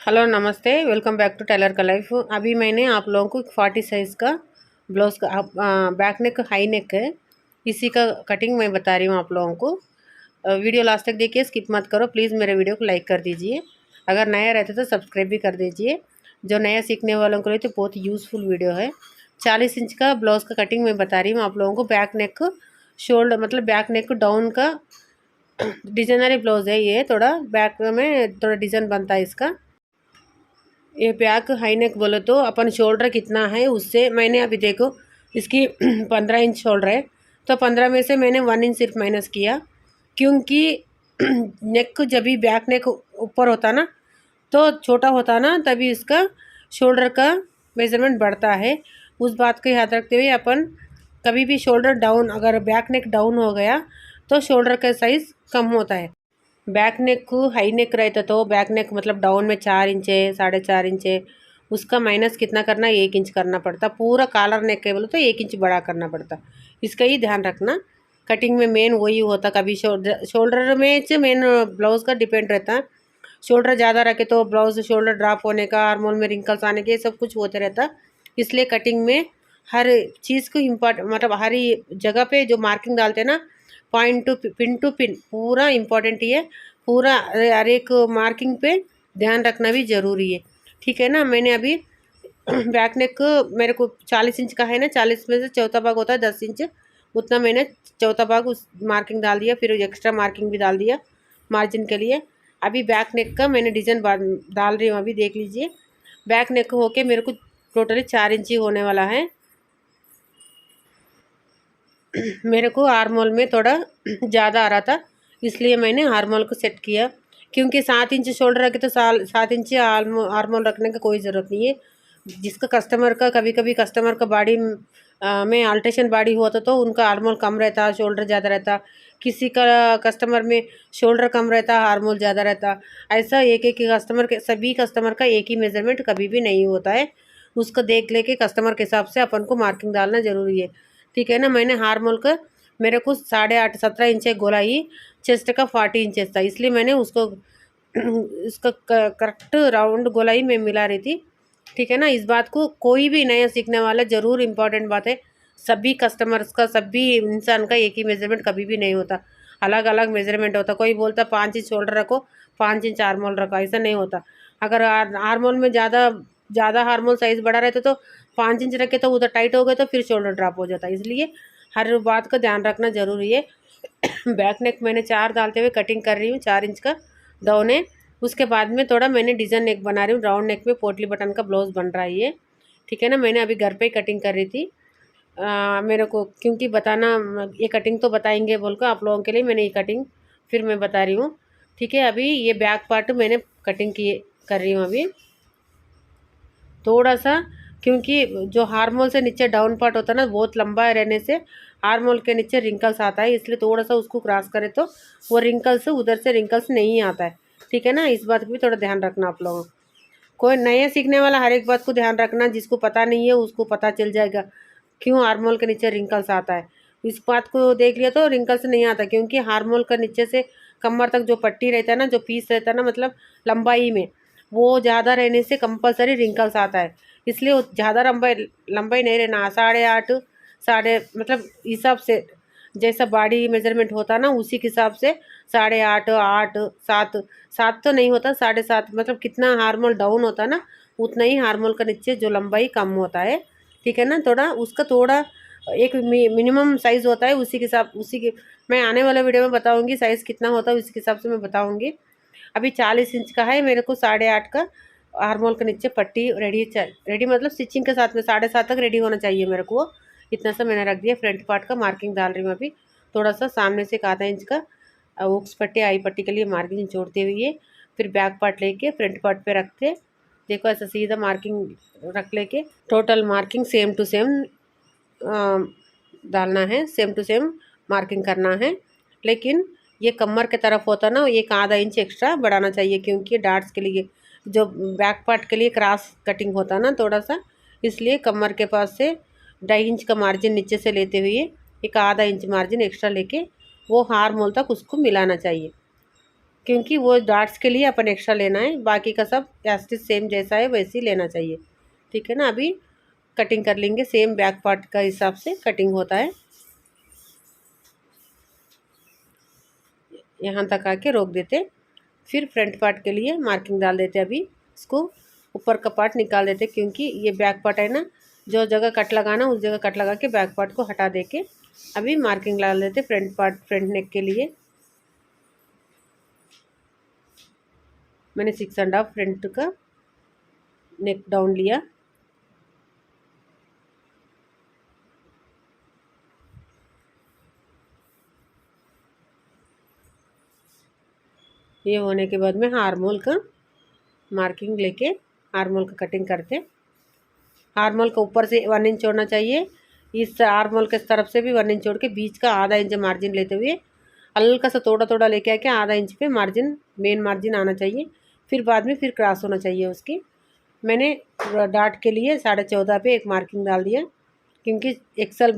Hello नमस्ते, welcome back to Taylor का life. अभी मैंने आप लोगों को 40 साइज़ का ब्लाउज़ का बैक नेक हाई नेक है, इसी का कटिंग मैं बता रही हूँ आप लोगों को। वीडियो लास्ट तक देखिए, स्किप मत करो प्लीज़। मेरे वीडियो को लाइक कर दीजिए, अगर नया रहते तो सब्सक्राइब भी कर दीजिए। जो नया सीखने वालों के लिए तो बहुत यूज़फुल वीडियो है। 40 इंच का ब्लाउज़ का कटिंग मैं बता रही हूँ आप लोगों को। बैक नेक शोल्डर मतलब बैक नेक डाउन का डिजाइनरी ब्लाउज़ है ये। थोड़ा बैक में थोड़ा डिज़ाइन बनता है इसका। ये बैक हाई नेक बोले तो अपन शोल्डर कितना है उससे मैंने अभी देखो इसकी 15 इंच शोल्डर है, तो 15 में से मैंने 1 इंच सिर्फ माइनस किया, क्योंकि नेक जब भी बैक नेक ऊपर होता ना तो छोटा होता ना, तभी इसका शोल्डर का मेज़रमेंट बढ़ता है। उस बात को याद रखते हुए अपन कभी भी शोल्डर डाउन, अगर बैक नेक डाउन हो गया तो शोल्डर का साइज़ कम होता है। बैक नेक को हाई नेक रहता तो बैक नेक मतलब डाउन में 4 इंच है, 4.5 इंच है, उसका माइनस कितना करना, 1 इंच करना पड़ता। पूरा कॉलर नेक है बोले तो 1 इंच बड़ा करना पड़ता। इसका ही ध्यान रखना। कटिंग में मेन वही होता। कभी शोल्डर में से मेन ब्लाउज़ का डिपेंड रहता है। शोल्डर ज़्यादा रखे तो ब्लाउज शोल्डर ड्राप होने का, आर्मोल में रिंकल्स आने के, सब कुछ होते रहता। इसलिए कटिंग में हर चीज़ को मतलब हर जगह पे जो मार्किंग डालते हैं ना, पॉइंट टू पिन पूरा इम्पॉर्टेंट ही है। पूरा हर एक मार्किंग पे ध्यान रखना भी ज़रूरी है। ठीक है ना। मैंने अभी बैक नेक मेरे को 40 इंच का है ना, 40 में से चौथा भाग होता है 10 इंच, उतना मैंने चौथा भाग उस मार्किंग डाल दिया, फिर एक्स्ट्रा मार्किंग भी डाल दिया मार्जिन के लिए। अभी बैक नेक का मैंने डिज़ाइन डाल रही हूँ, अभी देख लीजिए। बैक नेक होके मेरे को टोटली 4 इंच ही होने वाला है। मेरे को आर्मोल में थोड़ा ज़्यादा आ रहा था, इसलिए मैंने आर्मोल को सेट किया। क्योंकि 7 इंच शोल्डर रखे तो 7 इंच आर्मोल रखने का कोई ज़रूरत नहीं है। जिसका कस्टमर का कभी कभी कस्टमर का बॉडी में अल्ट्रेशन बॉडी होता तो उनका आर्मोल कम रहता, शोल्डर ज़्यादा रहता। किसी का कस्टमर में शोल्डर कम रहता, आर्मोल ज़्यादा रहता। ऐसा एक एक कस्टमर के, सभी कस्टमर का एक ही मेज़रमेंट कभी भी नहीं होता है। उसको देख लेके कस्टमर के हिसाब से अपन को मार्किंग डालना ज़रूरी है। ठीक है ना। मैंने हार्मोल का मेरे को 8.5 17 इंच गोलाई, चेस्ट का 40 इंचेस था, इसलिए मैंने उसको इसका करेक्ट राउंड गोलाई में मिला रही थी। ठीक है ना। इस बात को कोई भी नया सीखने वाला ज़रूर इम्पॉर्टेंट बात है। सभी कस्टमर्स का, सभी इंसान का एक ही मेज़रमेंट कभी भी नहीं होता, अलग अलग मेज़रमेंट होता। कोई बोलता 5 इंच शोल्डर रखो, 5 इंच आर्मोल रखो, ऐसा नहीं होता। अगर आर्मोल में ज़्यादा हार्मोल साइज़ बड़ा रहता तो 5 इंच रखे तो उधर टाइट हो गए तो फिर शोल्डर ड्रॉप हो जाता है। इसलिए हर बात का ध्यान रखना ज़रूरी है। बैक नेक मैंने 4 डालते हुए कटिंग कर रही हूँ, 4 इंच का डाउन है। उसके बाद में थोड़ा मैंने डिज़ाइन नेक बना रही हूँ, राउंड नेक में पोटली बटन का ब्लाउज बन रहा है ये। ठीक है ना। मैंने अभी घर पे ही कटिंग कर रही थी। मेरे को क्योंकि बताना, ये कटिंग तो बताएंगे बोल कर आप लोगों के लिए मैंने ये कटिंग फिर मैं बता रही हूँ। ठीक है। अभी ये बैक पार्ट मैंने कटिंग कर रही हूँ अभी थोड़ा सा, क्योंकि जो हार्मोल से नीचे डाउन पार्ट होता है ना, बहुत लंबा रहने से हार्मोल के नीचे रिंकल्स आता है, इसलिए थोड़ा सा उसको क्रॉस करे तो वो रिंकल्स उधर से रिंकल्स नहीं आता है। ठीक है ना। इस बात का भी थोड़ा ध्यान रखना आप लोगों। कोई नया सीखने वाला हर एक बात को ध्यान रखना, जिसको पता नहीं है उसको पता चल जाएगा क्यों हार्मोल के नीचे रिंकल्स आता है। इस बात को देख लिया तो रिंकल्स नहीं आता, क्योंकि हार्मोल का नीचे से कमर तक जो पट्टी रहता है ना, जो पीस रहता है ना, मतलब लंबाई में वो ज़्यादा रहने से कंपलसरी रिंकल्स आता है। इसलिए वो ज़्यादा लंबाई लंबाई नहीं रहना, 8.5 साढ़े मतलब हिसाब से जैसा बॉडी मेजरमेंट होता ना उसी के हिसाब से 8.5 8 7 7 तो नहीं होता, 7.5 मतलब कितना हार्मोल डाउन होता ना उतना ही हार्मोल का नीचे जो लंबाई कम होता है। ठीक है ना। थोड़ा उसका थोड़ा एक मिनिमम साइज़ होता है, उसी के हिसाब उसी के मैं आने वाले वीडियो में बताऊंगी साइज़ कितना होता है, उसके हिसाब से मैं बताऊंगी। अभी 40 इंच का है मेरे को, 8.5 का आर्मोल के नीचे पट्टी रेडी मतलब स्टिचिंग के साथ में 7.5 तक रेडी होना चाहिए मेरे को। इतना सा मैंने रख दिया। फ्रंट पार्ट का मार्किंग डाल रही हूँ अभी। थोड़ा सा सामने से 1/2 इंच का हुक्स पट्टी आई पट्टी के लिए मार्किंग जोड़ते हुए फिर बैक पार्ट लेके फ्रंट पार्ट पे रखते, देखो ऐसा सीधा मार्किंग रख लेके total marking same to same डालना है, सेम टू सेम मार्किंग करना है। लेकिन ये कमर के तरफ होता ना, 1/2 इंच एक्स्ट्रा बढ़ाना चाहिए, क्योंकि डार्ट्स के लिए जो बैक पार्ट के लिए क्रॉस कटिंग होता ना थोड़ा सा, इसलिए कमर के पास से 2.5 इंच का मार्जिन नीचे से लेते हुए 1/2 इंच मार्जिन एक्स्ट्रा लेके वो हार्मोल तक उसको मिलाना चाहिए। क्योंकि वो डार्ट्स के लिए अपन एक्स्ट्रा लेना है, बाकी का सब एस्टिच सेम जैसा है वैसे ही लेना चाहिए। ठीक है ना। अभी कटिंग कर लेंगे, सेम बैक पार्ट का हिसाब से कटिंग होता है। यहाँ तक आके रोक देते, फिर फ्रंट पार्ट के लिए मार्किंग डाल देते। अभी इसको ऊपर का पार्ट निकाल देते, क्योंकि ये बैक पार्ट है ना, जो जगह कट लगाना उस जगह कट लगा के बैक पार्ट को हटा दे के अभी मार्किंग डाल देते फ्रंट पार्ट, फ्रंट नेक के लिए। मैंने 6.5 फ्रंट का नेक डाउन लिया। ये होने के बाद में हार्मोल का मार्किंग लेके हार्मोल का कटिंग करते। हार्मोल का ऊपर से 1 इंच छोड़ना चाहिए, इस हार्मोल के तरफ से भी 1 इंच छोड़ के बीच का आधा इंच मार्जिन लेते हुए हल्का सा थोड़ा थोड़ा लेके आके आधा इंच पे मार्जिन, मेन मार्जिन आना चाहिए। फिर बाद में फिर क्रॉस होना चाहिए उसकी। मैंने डार्ट के लिए 14.5 पे एक मार्किंग डाल दिया, क्योंकि एक्सल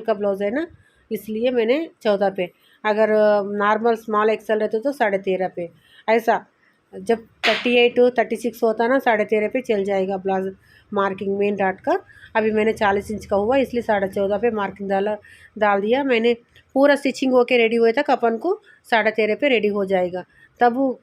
का ब्लाउज़ है ना, इसलिए मैंने 14 पे। अगर नॉर्मल स्मॉल एक्सल रहते तो 13.5 पे। ऐसा जब 38 36 होता ना 13.5 पे चल जाएगा ब्लाउज मार्किंग मेन डार्ट का। अभी मैंने 40 इंच का हुआ इसलिए 14.5 पे मार्किंग डाल दिया। मैंने पूरा स्टिचिंग होके रेडी हुए तक अपन को 13.5 पे रेडी हो जाएगा, तब वो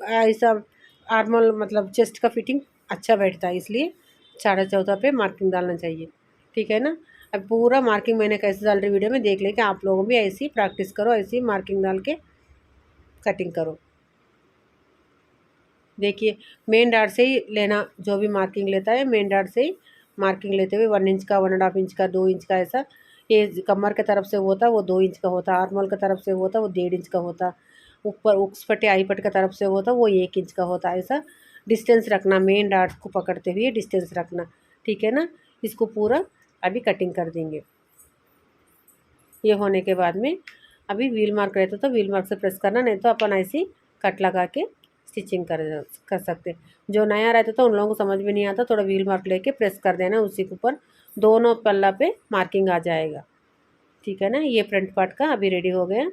ऐसा नॉर्मल मतलब चेस्ट का फिटिंग अच्छा बैठता है, इसलिए 14.5 पे मार्किंग डालना चाहिए। ठीक है ना। अब पूरा मार्किंग मैंने कैसे डाल रही वीडियो में देख लेके आप लोगों भी ऐसी प्रैक्टिस करो, ऐसी मार्किंग डाल के कटिंग करो। देखिए मेन डार्ट से ही लेना, जो भी मार्किंग लेता है मेन डार्ट से ही मार्किंग लेते हुए 1 इंच का, 1.5 इंच का, 2 इंच का, ऐसा। ये कमर के तरफ से होता वो 2 इंच का होता, आर्मोल की तरफ से होता वो 1.5 इंच का होता, ऊपर उक्स पट्टी आई पट की तरफ से होता वो 1 इंच का होता। ऐसा डिस्टेंस रखना, मेन डार्ट को पकड़ते हुए डिस्टेंस रखना। ठीक है ना। इसको पूरा अभी कटिंग कर देंगे। ये होने के बाद में अभी व्हील मार्क रहता तो व्हील मार्क से प्रेस करना, नहीं तो अपन ऐसी कट लगा के स्टिचिंग कर सकते। जो नया रहता तो उन लोगों को समझ में नहीं आता, थोड़ा व्हील मार्क लेके प्रेस कर देना, उसी के ऊपर दोनों पल्ला पे मार्किंग आ जाएगा। ठीक है ना। ये फ्रंट पार्ट का अभी रेडी हो गया।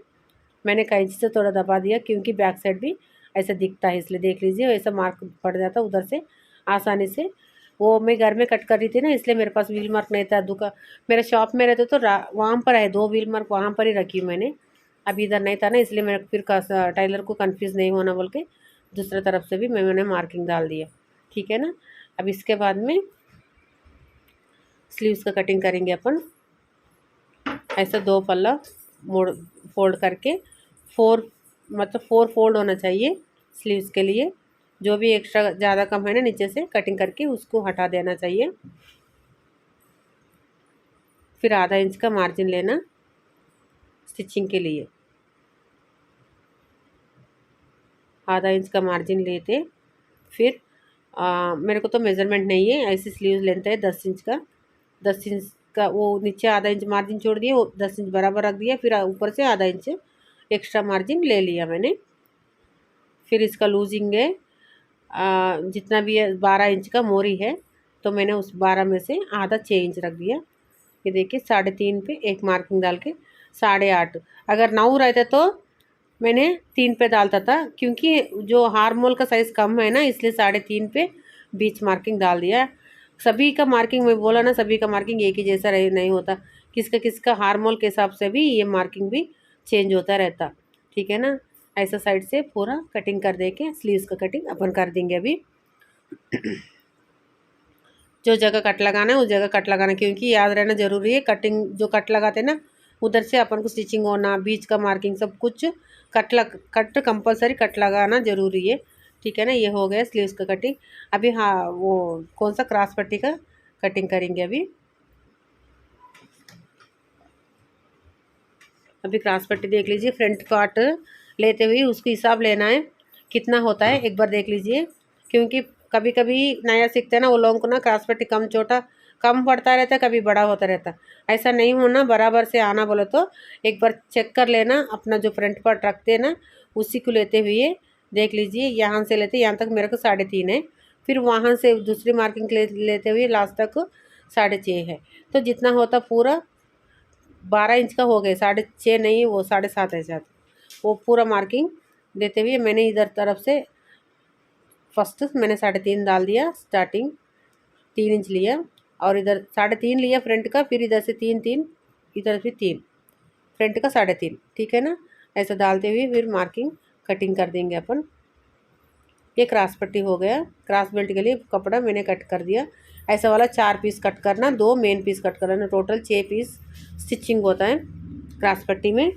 मैंने कैंची से थोड़ा दबा दिया, क्योंकि बैक साइड भी ऐसा दिखता है, इसलिए देख लीजिए ऐसा मार्क पड़ जाता उधर से आसानी से। वो मैं घर में कट कर रही थी ना, इसलिए मेरे पास व्हील मार्क नहीं था। मेरे शॉप में रहते तो वहाँ पर है 2 व्हील मार्क, वहाँ पर ही रखी हूँ मैंने। अभी इधर नहीं था ना, इसलिए मेरे फिर टाइलर को कंफ्यूज नहीं होना बोल के दूसरे तरफ से भी मैंने मार्किंग डाल दिया। ठीक है ना। अब इसके बाद में स्लीव्स का कटिंग करेंगे अपन। ऐसा 2 पल्ला मोड़ फोल्ड करके 4 फोल्ड होना चाहिए स्लीव्स के लिए। जो भी एक्स्ट्रा ज़्यादा कम है ना नीचे से कटिंग करके उसको हटा देना चाहिए। फिर आधा इंच का मार्जिन लेना स्टिचिंग के लिए, आधा इंच का मार्जिन लेते। फिर मेरे को तो मेज़रमेंट नहीं है, ऐसी स्लीव्स लेंथ है 10 इंच का। 10 इंच का वो नीचे आधा इंच मार्जिन छोड़ दिया, वो 10 इंच बराबर रख दिया, फिर ऊपर से आधा इंच एक्स्ट्रा मार्जिन ले लिया मैंने। फिर इसका लूजिंग है जितना भी है 12 इंच का मोरी है, तो मैंने उस 12 में से आधा 6 इंच रख दिया। ये देखिए 3.5 पे एक मार्किंग डाल के 8.5। अगर 9 रहते तो मैंने 3 पे डालता था, क्योंकि जो हार्मोल का साइज़ कम है ना, इसलिए 3.5 पे बीच मार्किंग डाल दिया। सभी का मार्किंग मैं बोला ना, सभी का मार्किंग एक ही जैसा नहीं होता, किसका किसका हार्मोल के हिसाब से भी ये मार्किंग भी चेंज होता रहता। ठीक है ना। ऐसा साइड से पूरा कटिंग कर दे के स्लीव्स का कटिंग अपन कर देंगे। अभी जो जगह कट लगाना है उस जगह कट लगाना, क्योंकि याद रहना ज़रूरी है। कटिंग जो कट लगाते ना उधर से अपन को स्टिचिंग होना, बीच का मार्किंग सब कुछ कट कंपलसरी कट लगाना ज़रूरी है। ठीक है ना। ये हो गया स्लीव्स का कटिंग। अभी हाँ वो कौन सा क्रॉस पट्टी का कटिंग करेंगे। अभी क्रॉस पट्टी देख लीजिए, फ्रंट पार्ट लेते हुए उसका हिसाब लेना है कितना होता है, एक बार देख लीजिए। क्योंकि कभी कभी नया सीखते हैं ना वो लोगों को ना क्रॉस पट्टी कम पड़ता रहता है, कभी बड़ा होता रहता। ऐसा नहीं होना, बराबर से आना बोले तो एक बार चेक कर लेना। अपना जो फ्रंट पार्ट रखते हैं ना उसी को लेते हुए देख लीजिए, यहाँ से लेते यहाँ तक मेरे को 3.5 है, फिर वहाँ से दूसरी मार्किंग लेते हुए लास्ट तक 6.5 है। तो जितना होता पूरा 12 इंच का हो गया, 6.5 नहीं वो 7.5 है शायद। वो पूरा मार्किंग देते हुए मैंने इधर तरफ से फर्स्ट मैंने 3.5 डाल दिया, स्टार्टिंग 3 इंच लिया और इधर 3.5 लिया फ्रंट का, फिर इधर से 3 इधर से 3, फ्रंट का 3.5, ठीक है ना। ऐसा डालते हुए फिर मार्किंग कटिंग कर देंगे अपन। ये क्रॉस पट्टी हो गया। क्रॉस बेल्ट के लिए कपड़ा मैंने कट कर दिया। ऐसा वाला 4 पीस कट करना, 2 मेन पीस कट करना, टोटल 6 पीस स्टिचिंग होता है क्रॉस पट्टी में।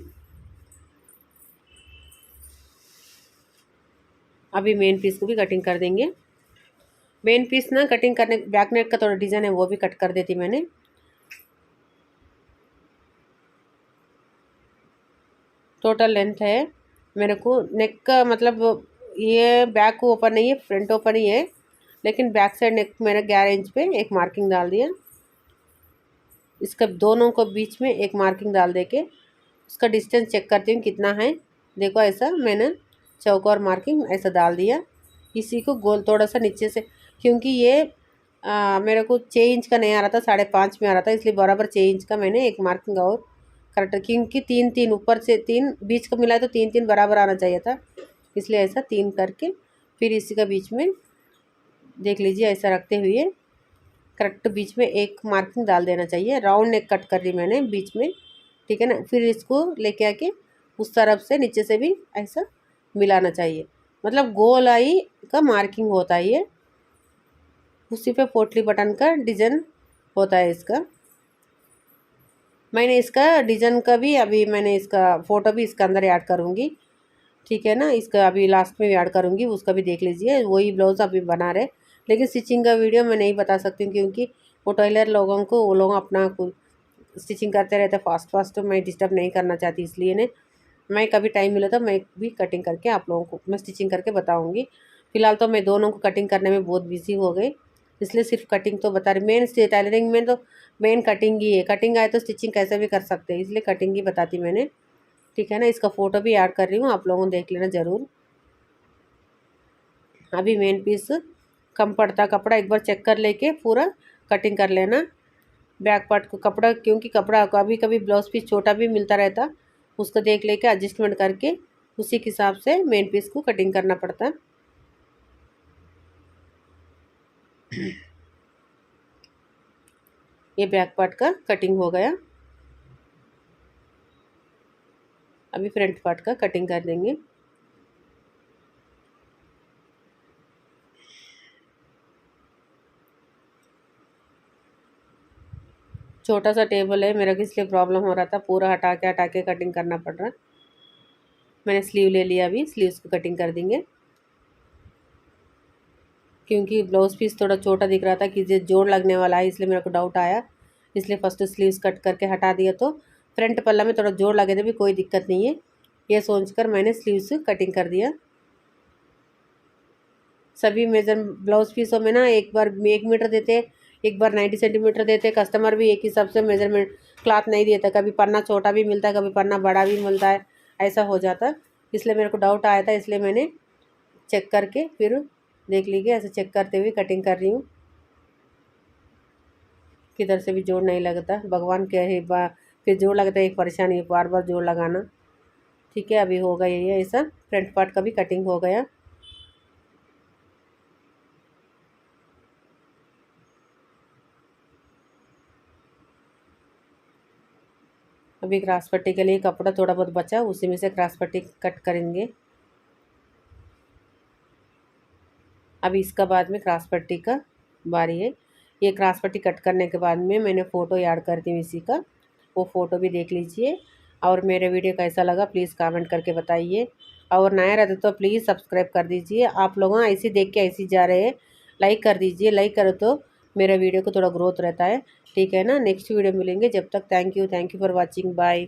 अभी मेन पीस को भी कटिंग कर देंगे। मेन पीस ना कटिंग करने, बैक नेक का थोड़ा डिज़ाइन है वो भी कट कर देती मैंने। टोटल लेंथ है मेरे को नेक का, मतलब ये बैक ओपन नहीं है, फ्रंट ओपन ही है, लेकिन बैक साइड नेक मैंने 11 इंच पे एक मार्किंग डाल दिया। इसका दोनों को बीच में एक मार्किंग डाल दे के उसका डिस्टेंस चेक करती हूँ कितना है। देखो ऐसा मैंने चौकोर मार्किंग ऐसा डाल दिया। इसी को गोल थोड़ा सा नीचे से, क्योंकि ये मेरे को 6 इंच का नहीं आ रहा था, 5.5 में आ रहा था, इसलिए बराबर 6 इंच का मैंने एक मार्किंग और करेक्ट, क्योंकि 3 ऊपर से 3 बीच का मिला है तो 3 बराबर आना चाहिए था, इसलिए ऐसा 3 करके फिर इसी का बीच में देख लीजिए ऐसा रखते हुए करेक्ट बीच में एक मार्किंग डाल देना चाहिए। राउंड नेक कट कर दी मैंने बीच में, ठीक है ना। फिर इसको लेके आके उस तरफ से नीचे से भी ऐसा मिलाना चाहिए, मतलब गोल आई का मार्किंग होता है ये। उसी पे पोटली बटन का डिज़ाइन होता है इसका। मैंने इसका डिज़ाइन का भी अभी मैंने इसका फ़ोटो भी इसके अंदर ऐड करूँगी, ठीक है ना। इसका अभी लास्ट में भी ऐड करूँगी, उसका भी देख लीजिए। वही ब्लाउज़ अभी बना रहे, लेकिन स्टिचिंग का वीडियो मैं नहीं बता सकती हूँ, क्योंकि वो टेलर लोगों को, वो लोग अपना स्टिचिंग करते रहते फास्ट तो मैं डिस्टर्ब नहीं करना चाहती, इसलिए ने मैं कभी टाइम मिला तो मैं भी कटिंग करके आप लोगों को मैं स्टिचिंग करके बताऊँगी। फ़िलहाल तो मैं दोनों को कटिंग करने में बहुत बिजी हो गई, इसलिए सिर्फ कटिंग तो बता रही। मेन टेलरिंग में तो मेन कटिंग ही है, कटिंग आए तो स्टिचिंग कैसे भी कर सकते हैं, इसलिए कटिंग ही बताती मैंने, ठीक है ना। इसका फ़ोटो भी ऐड कर रही हूँ, आप लोगों को देख लेना ज़रूर। अभी मेन पीस कम पड़ता कपड़ा एक बार चेक कर लेके पूरा कटिंग कर लेना बैक पार्ट को कपड़ा, क्योंकि कपड़ा कभी कभी ब्लाउज पीस छोटा भी मिलता रहता, उसको देख लेके एडजस्टमेंट करके उसी के हिसाब से मेन पीस को कटिंग करना पड़ता। ये बैक पार्ट का कटिंग हो गया। अभी फ्रंट पार्ट का कटिंग कर देंगे। छोटा सा टेबल है मेरा, इसलिए प्रॉब्लम हो रहा था, पूरा हटा के कटिंग करना पड़ रहा। मैंने स्लीव ले लिया, अभी स्लीव्स को कटिंग कर देंगे, क्योंकि ब्लाउज पीस थोड़ा छोटा दिख रहा था कि ये जोड़ लगने वाला है, इसलिए मेरे को डाउट आया, इसलिए फर्स्ट स्लीव्स कट करके हटा दिया। तो फ्रंट पल्ला में थोड़ा जोड़ लगे थे भी कोई दिक्कत नहीं है, ये सोचकर मैंने स्लीव्स कटिंग कर दिया। सभी मेजर ब्लाउज पीसों में ना एक बार 1 मीटर देते, एक बार 90 सेंटीमीटर देते। कस्टमर भी एक ही सबसे मेजरमेंट क्लॉथ नहीं देता, कभी पन्ना छोटा भी मिलता है, कभी पन्ना बड़ा भी मिलता है, ऐसा हो जाता। इसलिए मेरे को डाउट आया था, इसलिए मैंने चेक करके फिर देख लीजिए, ऐसे चेक करते हुए कटिंग कर रही हूँ। किधर से भी जोड़ नहीं लगता, भगवान के ही फिर जोड़ लगता है, एक परेशानी है बार बार जोड़ लगाना, ठीक है। अभी हो गया ये ऐसा, फ्रंट पार्ट का भी कटिंग हो गया। अभी क्रॉस पट्टी के लिए कपड़ा थोड़ा बहुत बचा, उसी में से क्रॉस पट्टी कट करेंगे। अभी इसका बाद में क्रॉस पट्टी का बारी है। ये क्रॉस पट्टी कट करने के बाद में मैंने फ़ोटो ऐड करती हूँ इसी का, वो फ़ोटो भी देख लीजिए। और मेरे वीडियो कैसा लगा प्लीज़ कमेंट करके बताइए, और नया रहता तो प्लीज़ सब्सक्राइब कर दीजिए। आप लोग ऐसे देख के ऐसे जा रहे हैं, लाइक कर दीजिए, लाइक करो तो मेरा वीडियो को थोड़ा ग्रोथ रहता है, ठीक है ना। नेक्स्ट वीडियो मिलेंगे, जब तक thank you for watching, bye.